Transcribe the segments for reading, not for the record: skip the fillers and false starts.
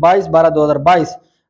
22/12/2022,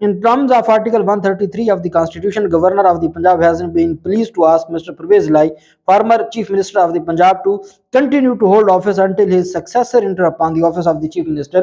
in terms of Article 133 of the Constitution, Governor of the Punjab has been pleased to ask Mr. Pervez Ilahi, former Chief Minister of the Punjab, to continue to hold office until his successor enter upon the office of the Chief Minister।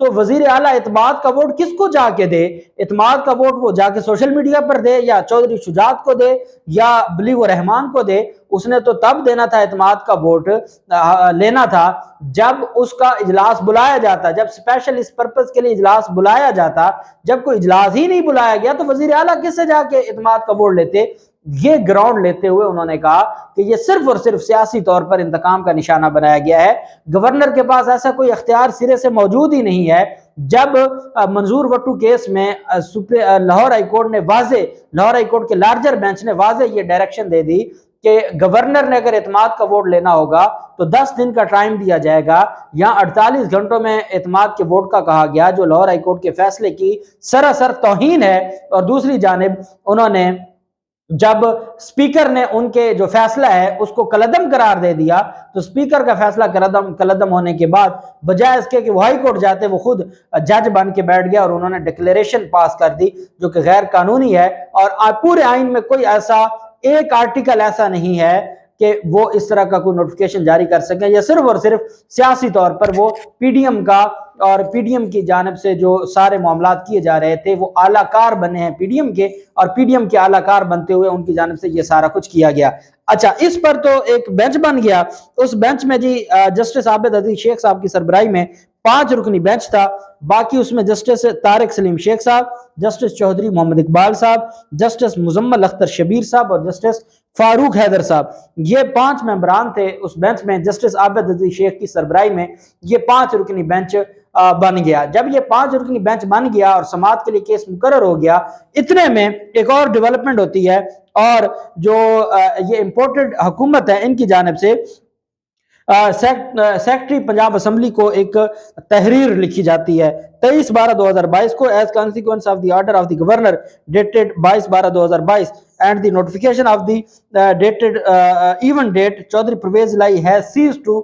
تو وزیر اعلیٰ اعتماد کا vote کس کو جا کے دے؟ اعتماد کا ووٹ وہ جا کے سوشل میڈیا پر دے یا چودھری شجاعت کو دے یا بلیغ الرحمان کو دے؟ اس نے تو تب دینا تھا اعتماد کا ووٹ، لینا تھا جب اس کا اجلاس بلایا جاتا، جب اسپیشل اس پرپس کے لیے اجلاس بلایا جاتا۔ جب کوئی اجلاس ہی نہیں بلایا گیا تو وزیر اعلیٰ کس سے جا کے اعتماد کا ووٹ لیتے؟ یہ گراؤنڈ لیتے ہوئے انہوں نے کہا کہ یہ صرف اور صرف سیاسی طور پر انتقام کا نشانہ بنایا گیا ہے۔ گورنر کے پاس ایسا کوئی اختیار سرے سے موجود ہی نہیں ہے۔ جب منظور وٹو کیس میں لاہور ہائی کورٹ نے لاہور ہائی کورٹ کے لارجر بینچ نے واضح یہ ڈائریکشن دے دی کہ گورنر نے اگر اعتماد کا ووٹ لینا ہوگا تو 10 دن کا ٹائم دیا جائے گا، یہاں 48 گھنٹوں میں اعتماد کے ووٹ کا کہا گیا، جو لاہور ہائی کورٹ کے فیصلے کی سراسر توہین ہے۔ اور دوسری جانب انہوں نے جب سپیکر نے ان کے جو فیصلہ ہے اس کو کالعدم قرار دے دیا، تو سپیکر کا فیصلہ کالعدم ہونے کے بعد بجائے اس کے کہ وہ ہائی کورٹ جاتے، وہ خود جج بن کے بیٹھ گیا اور انہوں نے ڈکلیریشن پاس کر دی جو کہ غیر قانونی ہے۔ اور پورے آئین میں کوئی ایسا ایک آرٹیکل ایسا نہیں ہے کہ وہ اس طرح کا کوئی نوٹیفیکیشن جاری کر سکیں۔ یہ صرف اور صرف سیاسی طور پر وہ پی ڈی ایم کا اور پی ڈی ایم کی جانب سے جو سارے معاملات کیے جا رہے تھے، وہ اعلیٰ کار بنے ہیں پی ڈی ایم کے، اور پی ڈی ایم کے اعلیٰ کار بنتے ہوئے ان کی جانب سے یہ سارا کچھ کیا گیا۔ اچھا، اس پر تو ایک بینچ بن گیا۔ اس بینچ میں جی جسٹس عابد عزیز شیخ صاحب کی سربراہی میں 5 رکنی بینچ تھا۔ باقی اس میں جسٹس طارق سلیم شیخ صاحب، جسٹس چودھری محمد اقبال صاحب، جسٹس مزمل اختر شبیر صاحب اور جسٹس فاروق حیدر صاحب، یہ 5 ممبران تھے اس بینچ میں۔ جسٹس عابد عزیز شیخ کی سربراہی میں یہ 5 رکنی بینچ بن گیا۔ جب یہ 5 رکنی بینچ بن گیا اور سماعت کے لیے کیس مقرر ہو گیا، اتنے میں ایک اور ڈیولپمنٹ ہوتی ہے، اور جو یہ امپورٹڈ حکومت ہے ان کی جانب سے سیکرٹری پنجاب اسمبلی کو ایک تحریر لکھی جاتی ہے 23/12/2022 کو، as consequence of the order of the governor dated 22/12/2022 and the notification of the dated even date, Chaudhry Pervaiz Elahi has ceased to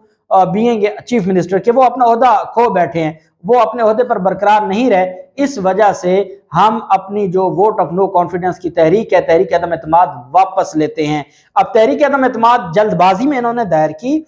being chief minister, کہ وہ اپنا عہدہ کھو بیٹھے ہیں، وہ اپنے عہدے پر برقرار نہیں رہے۔ اس وجہ سے ہم اپنی جو ووٹ آف نو کانفیڈنس کی تحریک ہے، تحریک عدم اعتماد، واپس لیتے ہیں۔ اب تحریک عدم اعتماد جلد بازی میں انہوں نے دائر کی،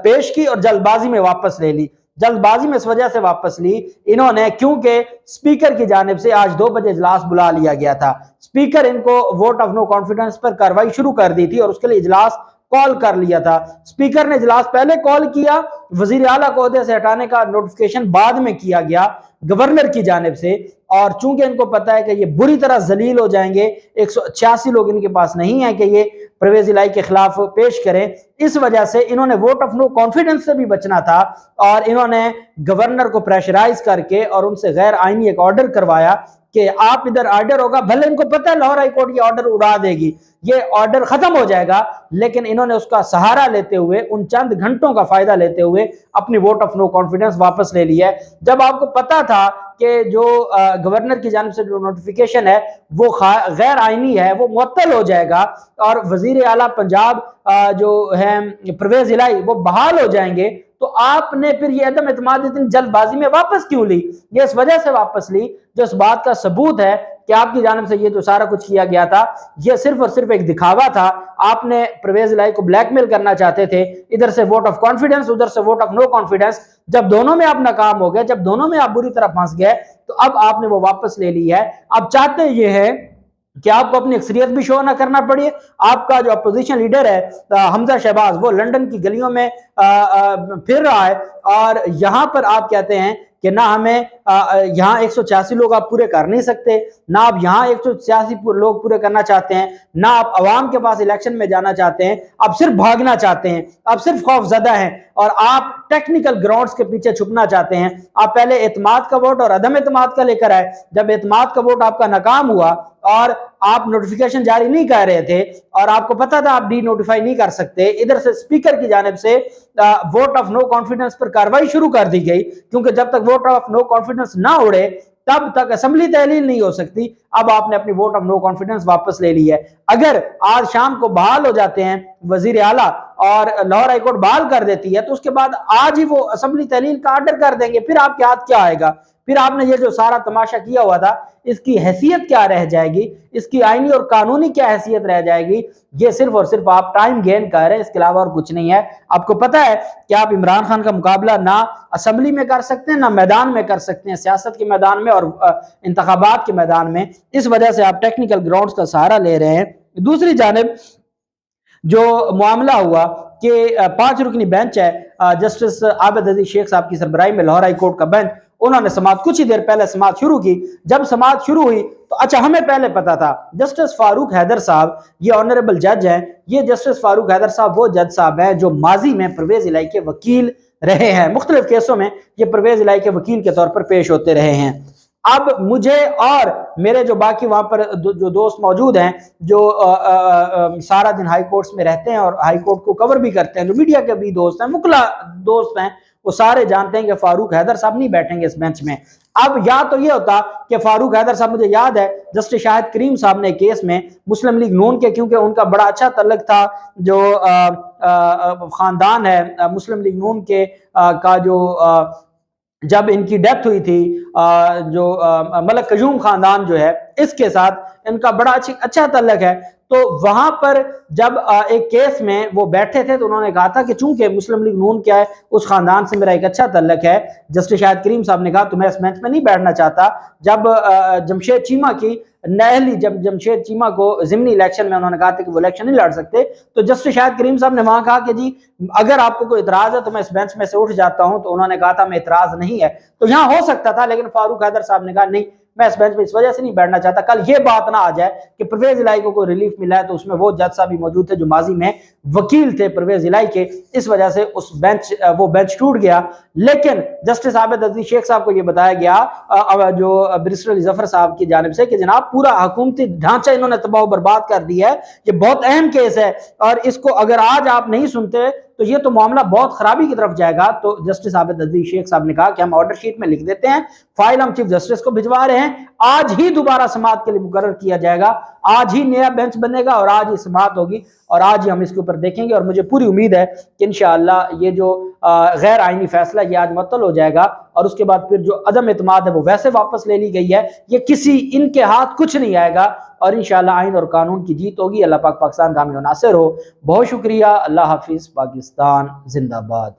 پیش کی اور جلد بازی میں واپس لے لی۔ جلد بازی میں اس وجہ سے واپس لی انہوں نے کیونکہ سپیکر کی جانب سے آج 2 بجے اجلاس بلا لیا گیا تھا۔ سپیکر ان کو ووٹ آف نو کانفیڈنس پر کارروائی شروع کر دی تھی اور اس کے لیے اجلاس کال کر لیا تھا۔ سپیکر نے اجلاس پہلے کال کیا، وزیر اعلیٰ کو عہدے سے ہٹانے کا نوٹیفیکیشن بعد میں کیا گیا گورنر کی جانب سے، اور چونکہ ان کو پتا ہے کہ یہ بری طرح ذلیل ہو جائیں گے، 186 لوگ ان کے پاس نہیں ہیں کہ یہ پرویز الہی کے خلاف پیش کریں، اس وجہ سے انہوں نے ووٹ آف نو کانفیڈنس سے بھی بچنا تھا، اور انہوں نے گورنر کو پریشرائز کر کے اور ان سے غیر آئینی ایک آرڈر کروایا کہ آپ ادھر آرڈر ہوگا، بھلے ان کو پتہ ہے لاہور ہائی کورٹ یہ آرڈر اڑا دے گی، یہ آرڈر ختم ہو جائے گا، لیکن انہوں نے اس کا سہارا لیتے ہوئے، ان چند گھنٹوں کا فائدہ لیتے ہوئے اپنی ووٹ آف نو کانفیڈنس واپس لے لی ہے۔ جب آپ کو پتا تھا کہ جو گورنر کی جانب سے جو نوٹیفیکیشن ہے وہ غیر آئینی ہے، وہ معطل ہو جائے گا، اور وزیر اعلیٰ پنجاب جو ہے پرویز الہی وہ بحال ہو جائیں گے، تو آپ نے پھر یہ عدم اعتماد اتنی جلد بازی میں واپس کیوں لی؟ یہ اس وجہ سے واپس لی، جو اس بات کا ثبوت ہے کہ آپ کی جانب سے یہ جو سارا کچھ کیا گیا تھا یہ صرف اور صرف ایک دکھاوا تھا۔ آپ نے پرویز الہی کو بلیک میل کرنا چاہتے تھے، ادھر سے ووٹ آف کانفیڈنس، ادھر سے ووٹ آف نو کانفیڈنس۔ جب دونوں میں آپ ناکام ہو گئے، جب دونوں میں آپ بری طرح پھنس گئے، تو اب آپ نے وہ واپس لے لی ہے۔ اب چاہتے یہ ہے کہ آپ کو اپنی اکثریت بھی شو نہ کرنا پڑے۔ آپ کا جو اپوزیشن لیڈر ہے حمزہ شہباز، وہ لندن کی گلیوں میں پھر رہا ہے، اور یہاں پر آپ کہتے ہیں کہ نہ ہمیں یہاں 186 لوگ آپ پورے کر نہیں سکتے، نہ آپ یہاں 186 لوگ پورے کرنا چاہتے ہیں، نہ آپ عوام کے پاس الیکشن میں جانا چاہتے ہیں، آپ صرف بھاگنا چاہتے ہیں، آپ صرف خوف زدہ ہیں، اور آپ ٹیکنیکل گراؤنڈز کے پیچھے چھپنا چاہتے ہیں۔ آپ پہلے اعتماد کا ووٹ اور عدم اعتماد کا لے کر آئے، جب اعتماد کا ووٹ آپ کا ناکام ہوا اور آپ نوٹیفیکیشن جاری نہیں کر رہے تھے اور آپ کو پتا تھا آپ ڈی نوٹیفائی نہیں کر سکتے، ادھر سے سپیکر کی جانب سے ووٹ آف نو کانفیڈنس پر کاروائی شروع کر دی گئی، کیونکہ جب تک ووٹ آف نو کانفیڈنس نہ اڑے تب تک اسمبلی تحلیل نہیں ہو سکتی۔ اب آپ نے اپنی ووٹ آف نو کانفیڈنس واپس لے لی ہے۔ اگر آج شام کو بحال ہو جاتے ہیں وزیر اعلیٰ اور لاہور ہائی کورٹ بحال کر دیتی ہے تو اس کے بعد آج ہی وہ اسمبلی تحلیل کا آرڈر کر دیں گے، پھر آپ کے ہاتھ کیا آئے گا؟ پھر آپ نے یہ جو سارا تماشا کیا ہوا تھا اس کی حیثیت کیا رہ جائے گی؟ اس کی آئینی اور قانونی کیا حیثیت رہ جائے گی؟ یہ صرف اور صرف آپ ٹائم گین کر رہے ہیں، اس کے علاوہ اور کچھ نہیں ہے۔ آپ کو پتہ ہے کہ آپ عمران خان کا مقابلہ نہ اسمبلی میں کر سکتے ہیں، نہ میدان میں کر سکتے ہیں، سیاست کے میدان میں اور انتخابات کے میدان میں۔ اس وجہ سے آپ ٹیکنیکل گراؤنڈز کا سہارا لے رہے ہیں۔ دوسری جانب جو معاملہ ہوا کہ 5 رکنی بینچ ہے، جسٹس عابد عزیز شیخ صاحب کی سربراہی میں لاہور ہائی کورٹ کا بینچ، انہوں نے سماعت کچھ ہی دیر پہلے سماعت شروع کی۔ جب سماعت شروع ہوئی تو اچھا ہمیں پہلے پتا تھا جسٹس فاروق حیدر صاحب یہ آنریبل جج ہیں، یہ جسٹس فاروق حیدر صاحب وہ جج صاحب ہیں جو ماضی میں پرویز الہی کے وکیل رہے ہیں، مختلف کیسوں میں یہ پرویز الہی کے وکیل کے طور پر پیش ہوتے رہے ہیں۔ اب مجھے اور میرے جو باقی وہاں پر جو دوست موجود ہیں جو سارا دن ہائی کورٹس میں رہتے ہیں اور ہائی کورٹ کو کور بھی کرتے ہیں، جو میڈیا کے بھی دوست ہیں، مکلا دوست ہیں، وہ سارے جانتے ہیں کہ فاروق حیدر صاحب نہیں بیٹھیں گے اس بینچ میں۔ اب یا تو یہ ہوتا کہ فاروق حیدر صاحب، مجھے یاد ہے جسٹس شاہد کریم صاحب نے کیس میں مسلم لیگ نون کے، کیونکہ ان کا بڑا اچھا تعلق تھا جو خاندان ہے مسلم لیگ نون کے کا، جو جب ان کی ڈیتھ ہوئی تھی جو ملک قیوم خاندان جو ہے اس کے ساتھ ان کا بڑا اچھا تعلق ہے، تو وہاں پر جب ایک کیس میں وہ بیٹھے تھے تو انہوں نے کہا تھا کہ چونکہ مسلم لیگ نون کیا ہے اس خاندان سے میرا ایک اچھا تعلق ہے، جسٹس شاہد کریم صاحب نے کہا تو میں اس بینچ میں نہیں بیٹھنا چاہتا۔ جب جمشید چیمہ کی نہلی، جب جمشید چیمہ کو ضمنی الیکشن میں انہوں نے کہا تھا کہ وہ الیکشن نہیں لڑ سکتے، تو جسٹس شاہد کریم صاحب نے وہاں کہا کہ جی اگر آپ کو کوئی اعتراض ہے تو میں اس بینچ میں سے اٹھ جاتا ہوں، تو انہوں نے کہا تھا میں اعتراض نہیں ہے، تو یہاں ہو سکتا تھا، لیکن فاروق حیدر صاحب نے کہا نہیں میں اس بینچ میں اس وجہ سے نہیں بیٹھنا چاہتا، کل یہ بات نہ آ جائے کہ پرویز الہی کو کوئی ریلیف ملا ہے تو اس میں وہ جج صاحب بھی موجود تھے جو ماضی میں وکیل تھے پرویز الہی کے، اس وجہ سے اس وہ بینچ ٹوٹ گیا۔ لیکن جسٹس عابد عزیز شیخ صاحب کو یہ بتایا گیا جو بیرسٹر علی ظفر صاحب کی جانب سے کہ جناب پورا حکومتی ڈھانچہ انہوں نے تباہ و برباد کر دیا ہے، یہ بہت اہم کیس ہے اور اس کو اگر آج آپ نہیں سنتے تو یہ تو معاملہ بہت خرابی کی طرف جائے گا۔ تو جسٹس عابد عزیز شیخ صاحب نے کہا کہ ہم آرڈر شیٹ میں لکھ دیتے ہیں، فائل ہم چیف جسٹس کو بھجوا رہے ہیں، آج ہی دوبارہ سماعت کے لیے مقرر کیا جائے گا، آج ہی نیا بینچ بنے گا اور آج ہی سماعت ہوگی اور آج ہی ہم اس کے اوپر دیکھیں گے، اور مجھے پوری امید ہے کہ انشاءاللہ یہ جو غیر آئینی فیصلہ یہ آج معطل ہو جائے گا، اور اس کے بعد پھر جو عدم اعتماد ہے وہ ویسے واپس لے لی گئی ہے، یہ کسی ان کے ہاتھ کچھ نہیں آئے گا اور انشاءاللہ آئین اور قانون کی جیت ہوگی۔ اللہ پاک پاکستان کا حامی و ناصر ہو۔ بہت شکریہ، اللہ حافظ، پاکستان زندہ باد۔